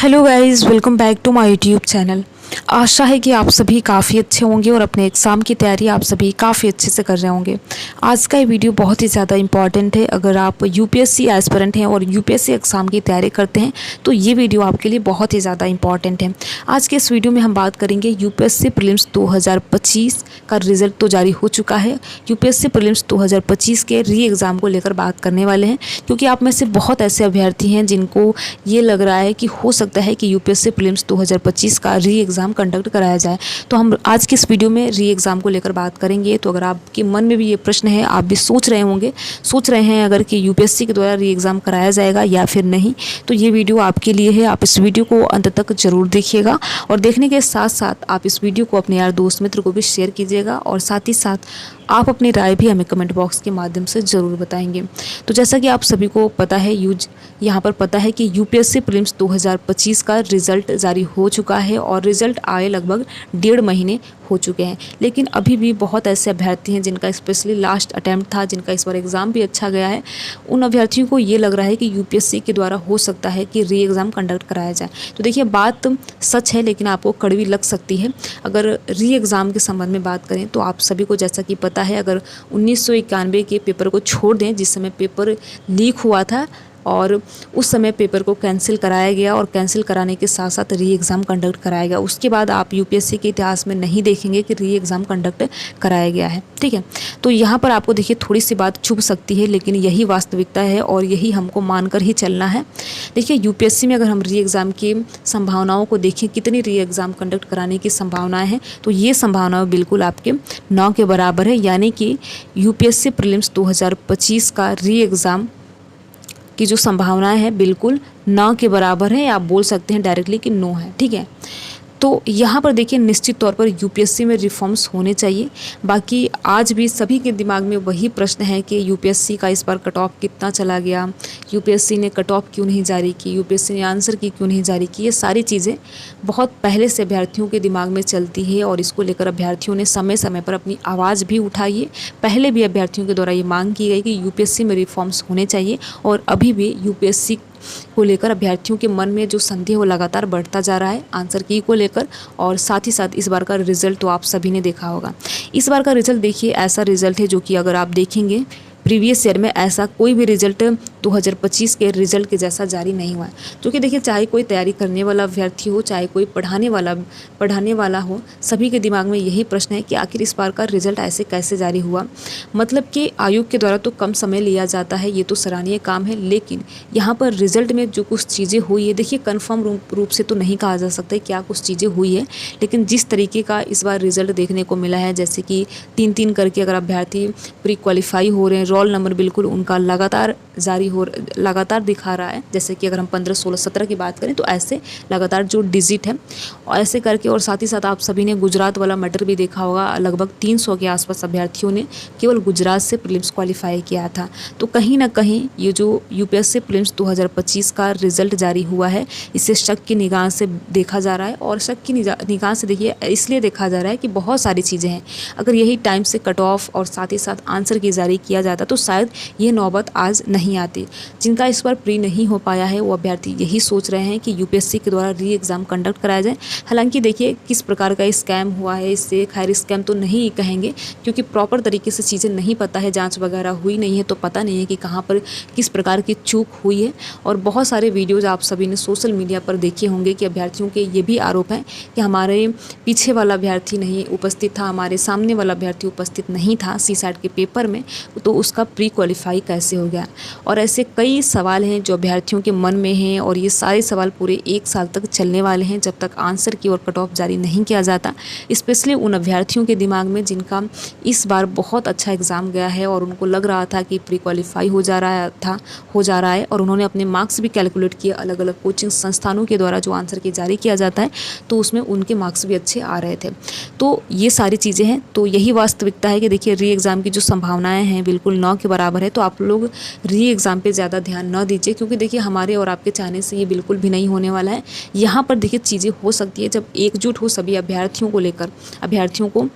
Hello guys, welcome back to my YouTube channel. आशा है कि आप सभी काफ़ी अच्छे होंगे और अपने एग्ज़ाम की तैयारी आप सभी काफ़ी अच्छे से कर रहे होंगे। आज का ये वीडियो बहुत ही ज़्यादा इंपॉर्टेंट है। अगर आप यूपीएससी एस्पिरेंट हैं और यूपीएससी एग्ज़ाम की तैयारी करते हैं तो ये वीडियो आपके लिए बहुत ही ज़्यादा इंपॉर्टेंट है। आज के इस वीडियो में हम बात करेंगे यूपीएससी प्रीलिम्स 2025 का रिज़ल्ट तो जारी हो चुका है। यूपीएससी प्रीलिम्स 2025 के री एग्ज़ाम को लेकर बात करने वाले हैं, क्योंकि आप में से बहुत ऐसे अभ्यर्थी हैं जिनको ये लग रहा है कि हो सकता है कि यूपीएससी प्रीलिम्स 2025 का री एग्ज़ाम कंडक्ट कराया जाए। तो हम आज की इस वीडियो में री एग्ज़ाम को लेकर बात करेंगे। तो अगर आपके मन में भी ये प्रश्न है, आप भी सोच रहे हैं अगर कि यूपीएससी के द्वारा री एग्ज़ाम कराया जाएगा या फिर नहीं, तो ये वीडियो आपके लिए है। आप इस वीडियो को अंत तक जरूर देखिएगा और देखने के साथ साथ आप इस वीडियो को अपने यार दोस्त मित्र को भी शेयर कीजिएगा और साथ ही साथ आप अपनी राय भी हमें कमेंट बॉक्स के माध्यम से ज़रूर बताएंगे। तो जैसा कि आप सभी को पता है, यहाँ पर पता है कि यूपीएससी प्रीलिम्स 2025 का रिज़ल्ट जारी हो चुका है और रिज़ल्ट आए लगभग 1.5 महीने हो चुके हैं। लेकिन अभी भी बहुत ऐसे अभ्यर्थी हैं जिनका स्पेशली लास्ट अटैम्प्ट था, जिनका इस बार एग्ज़ाम भी अच्छा गया है। उन अभ्यर्थियों को ये लग रहा है कि यूपीएससी के द्वारा हो सकता है कि री एग्ज़ाम कंडक्ट कराया जाए। तो देखिए, बात सच है लेकिन आपको कड़वी लग सकती है। अगर री एग्ज़ाम के संबंध में बात करें तो आप सभी को जैसा कि पता है, अगर 1991 के पेपर को छोड़ दें जिस समय पेपर लीक हुआ था और उस समय पेपर को कैंसिल कराया गया और कैंसिल कराने के साथ साथ री एग्ज़ाम कंडक्ट कराया गया, उसके बाद आप यूपीएससी के इतिहास में नहीं देखेंगे कि री एग्ज़ाम कंडक्ट कराया गया है। ठीक है, तो यहाँ पर आपको देखिए थोड़ी सी बात चुभ सकती है, लेकिन यही वास्तविकता है और यही हमको मानकर ही चलना है। देखिए, यूपीएससी में अगर हम री एग्ज़ाम की संभावनाओं को देखें, कितनी री एग्ज़ाम कंडक्ट कराने की संभावनाएँ हैं, तो ये संभावनाएँ बिल्कुल आपके 9 के बराबर है। यानी कि यूपीएससी प्रीलिम्स 2025 का री एग्ज़ाम की जो संभावनाएं है बिल्कुल 9 के बराबर है, या आप बोल सकते हैं डायरेक्टली कि 9 है। ठीक है, तो यहाँ पर देखिए निश्चित तौर पर यूपीएससी में रिफॉर्म्स होने चाहिए। बाकी आज भी सभी के दिमाग में वही प्रश्न है कि यूपीएससी का इस बार कट ऑफ कितना चला गया, यूपीएससी ने कट ऑफ क्यों नहीं जारी की, यूपीएससी ने आंसर की क्यों नहीं जारी की। ये सारी चीज़ें बहुत पहले से अभ्यर्थियों के दिमाग में चलती है और इसको लेकर अभ्यर्थियों ने समय समय पर अपनी आवाज़ भी उठाई है। पहले भी अभ्यर्थियों के द्वारा ये मांग की गई कि यूपीएससी में रिफॉर्म्स होने चाहिए और अभी भी यूपीएससी को लेकर अभ्यर्थियों के मन में जो संदेह वो लगातार बढ़ता जा रहा है आंसर की को लेकर। और साथ ही साथ इस बार का रिज़ल्ट तो आप सभी ने देखा होगा। इस बार का रिज़ल्ट देखिए, ऐसा रिज़ल्ट है जो कि अगर आप देखेंगे प्रीवियस ईयर में ऐसा कोई भी रिज़ल्ट 2025 के रिज़ल्ट के जैसा जारी नहीं हुआ है। क्योंकि देखिए, चाहे कोई तैयारी करने वाला अभ्यर्थी हो, चाहे कोई पढ़ाने वाला हो, सभी के दिमाग में यही प्रश्न है कि आखिर इस बार का रिज़ल्ट ऐसे कैसे जारी हुआ। मतलब कि आयोग के द्वारा तो कम समय लिया जाता है, ये तो सराहनीय काम है, लेकिन यहाँ पर रिज़ल्ट में जो कुछ चीज़ें हुई है, देखिए कन्फर्म रूप से तो नहीं कहा जा सकता क्या कुछ चीज़ें हुई है, लेकिन जिस तरीके का इस बार रिज़ल्ट देखने को मिला है, जैसे कि 3-3 करके अगर अभ्यर्थी प्री क्वालिफाई हो रहे हैं, रोल नंबर बिल्कुल उनका लगातार दिखा रहा है। जैसे कि अगर हम 15, 16, 17 की बात करें तो ऐसे लगातार जो डिजिट है और ऐसे करके। और साथ ही साथ आप सभी ने गुजरात वाला मैटर भी देखा होगा, लगभग 300 के आसपास अभ्यर्थियों ने केवल गुजरात से प्रीलिम्स क्वालिफाई किया था। तो कहीं ना कहीं ये जो यूपीएससी प्रीलिम्स 2025 का रिज़ल्ट जारी हुआ है, इसे शक की निगाह से देखा जा रहा है। और शक की निगाह से देखिए इसलिए देखा जा रहा है कि बहुत सारी चीज़ें हैं। अगर यही टाइम से कट ऑफ और साथ ही साथ आंसर की जारी किया जाता तो शायद ये नौबत आज नहीं आती। जिनका इस बार प्री नहीं हो पाया है वो अभ्यर्थी यही सोच रहे हैं कि यूपीएससी के द्वारा री एग्ज़ाम कंडक्ट कराया जाए। हालांकि देखिए किस प्रकार का स्कैम हुआ है, इससे खैर स्कैम तो नहीं कहेंगे, क्योंकि प्रॉपर तरीके से चीज़ें नहीं पता है, जांच वगैरह हुई नहीं है, तो पता नहीं है कि कहाँ पर किस प्रकार की चूक हुई है। और बहुत सारे वीडियोज़ आप सभी ने सोशल मीडिया पर देखे होंगे कि अभ्यर्थियों के ये भी आरोप हैं कि हमारे पीछे वाला अभ्यर्थी नहीं उपस्थित था, हमारे सामने वाला अभ्यर्थी उपस्थित नहीं था सीसैट के पेपर में, तो उसका प्री क्वालिफाई कैसे हो गया। और ऐसे कई सवाल हैं जो अभ्यर्थियों के मन में हैं और ये सारे सवाल पूरे 1 साल तक चलने वाले हैं जब तक आंसर की और कट ऑफ जारी नहीं किया जाता। स्पेशली उन अभ्यर्थियों के दिमाग में जिनका इस बार बहुत अच्छा एग्ज़ाम गया है और उनको लग रहा था कि प्री क्वालिफाई हो जा रहा है और उन्होंने अपने मार्क्स भी कैलकुलेट किए अलग अलग कोचिंग संस्थानों के द्वारा जो आंसर की जारी किया जाता है, तो उसमें उनके मार्क्स भी अच्छे आ रहे थे। तो ये सारी चीज़ें हैं, तो यही वास्तविकता है कि देखिए री एग्ज़ाम की जो संभावनाएँ हैं बिल्कुल 9 के बराबर है। तो आप लोग री एग्ज़ाम पे ज़्यादा ध्यान न दीजिए, क्योंकि देखिए हमारे और आपके चाहने से ये बिल्कुल भी नहीं होने वाला है। यहाँ पर देखिए चीज़ें हो सकती है जब एकजुट हो सभी अभ्यर्थियों को लेकर, अभ्यर्थियों को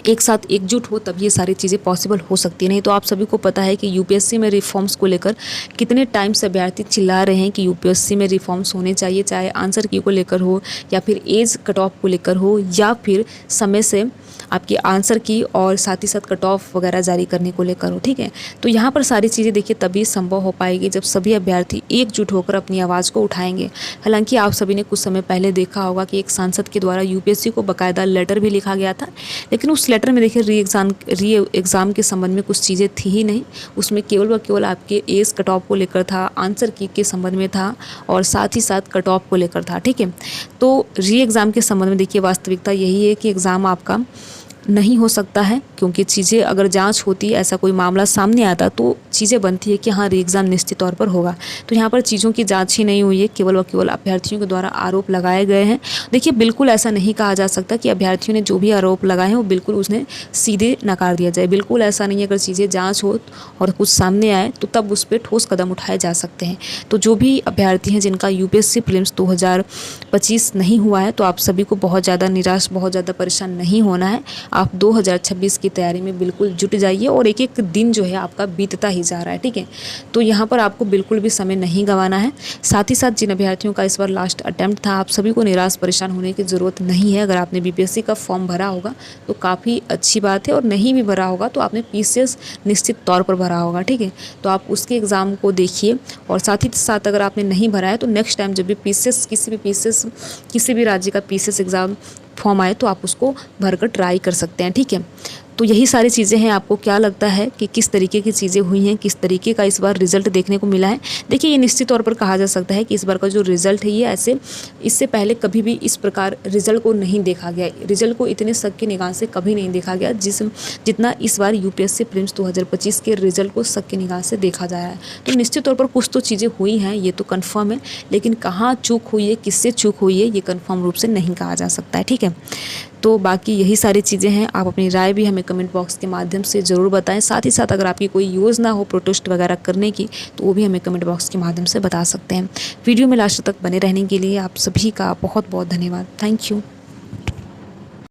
एक साथ एकजुट हो तब ये सारी चीज़ें पॉसिबल हो सकती है। नहीं तो आप सभी को पता है कि यूपीएससी में रिफॉर्म्स को लेकर कितने टाइम से अभ्यर्थी चिल्ला रहे हैं कि यूपीएससी में रिफॉर्म्स होने चाहिए, चाहे आंसर की को लेकर हो या फिर एज कट ऑफ को लेकर हो या फिर समय से आपकी आंसर की और साथ ही साथ कट ऑफ वगैरह जारी करने को लेकर हो। ठीक है, तो यहाँ पर सारी चीज़ें देखिए तभी संभव हो पाएगी जब सभी अभ्यर्थी एकजुट होकर अपनी आवाज़ को उठाएंगे। हालांकि आप सभी ने कुछ समय पहले देखा होगा कि एक सांसद के द्वारा यूपीएससी को बाकायदा लेटर भी लिखा गया था, लेकिन उस लेटर में देखिए री एग्ज़ाम के संबंध में कुछ चीज़ें थी ही नहीं। उसमें केवल व केवल आपके एज कट ऑफ को लेकर था, आंसर की के संबंध में था और साथ ही साथ कट ऑफ को लेकर था। ठीक है, तो री एग्ज़ाम के संबंध में देखिए वास्तविकता यही है कि एग्ज़ाम आपका नहीं हो सकता है, क्योंकि चीज़ें अगर जांच होती, ऐसा कोई मामला सामने आता तो चीज़ें बनती है कि हाँ री एग्ज़ाम निश्चित तौर पर होगा। तो यहाँ पर चीज़ों की जांच ही नहीं हुई है, केवल व केवल अभ्यर्थियों के द्वारा आरोप लगाए गए हैं। देखिए बिल्कुल ऐसा नहीं कहा जा सकता कि अभ्यर्थियों ने जो भी आरोप लगाए हैं वो बिल्कुल उसने सीधे नकार दिया जाए, बिल्कुल ऐसा नहीं है। अगर चीज़ें जाँच हो और कुछ सामने आए तो तब उस पर ठोस कदम उठाए जा सकते हैं। तो जो भी अभ्यर्थी हैं जिनका यूपीएससी प्रीलिम्स 2025 नहीं हुआ है, तो आप सभी को बहुत ज़्यादा निराश, बहुत ज़्यादा परेशान नहीं होना है। आप 2026 की तैयारी में बिल्कुल जुट जाइए और एक एक दिन जो है आपका बीतता ही जा रहा है। ठीक है, तो यहाँ पर आपको बिल्कुल भी समय नहीं गंवाना है। साथ ही साथ जिन अभ्यर्थियों का इस बार लास्ट अटेम्प्ट था, आप सभी को निराश परेशान होने की ज़रूरत नहीं है। अगर आपने बीपीएससी का फॉर्म भरा होगा तो काफ़ी अच्छी बात है, और नहीं भी भरा होगा तो आपने पीसीएस निश्चित तौर पर भरा होगा। ठीक है, तो आप उसके एग्ज़ाम को देखिए, और साथ ही साथ अगर आपने नहीं भरा है तो नेक्स्ट टाइम जब भी पीसीएस किसी भी राज्य का पीसीएस एग्ज़ाम फॉर्म आए तो आप उसको भरकर ट्राई कर सकते हैं। ठीक है, तो यही सारी चीज़ें हैं। आपको क्या लगता है कि किस तरीके की चीज़ें हुई हैं, किस तरीके का इस बार रिज़ल्ट देखने को मिला है? देखिए ये निश्चित तौर पर कहा जा सकता है कि इस बार का जो रिज़ल्ट है ये ऐसे इससे पहले कभी भी इस प्रकार रिज़ल्ट को नहीं देखा गया, रिज़ल्ट को इतने शक की निगाह से कभी नहीं देखा गया जितना इस बार यूपीएससी प्रीलिम्स 2025 के रिज़ल्ट को शक की निगाह से देखा जा रहा है। तो निश्चित तौर पर कुछ तो चीज़ें हुई हैं, ये तो कन्फर्म है, लेकिन कहाँ चूक हुई है, किससे चूक हुई है, ये कन्फर्म रूप से नहीं कहा जा सकता है। ठीक है, तो बाकी यही सारी चीज़ें हैं। आप अपनी राय भी हमें कमेंट बॉक्स के माध्यम से ज़रूर बताएं। साथ ही साथ अगर आपकी कोई योजना हो प्रोटेस्ट वगैरह करने की तो वो भी हमें कमेंट बॉक्स के माध्यम से बता सकते हैं। वीडियो में लास्ट तक बने रहने के लिए आप सभी का बहुत बहुत धन्यवाद। Thank you.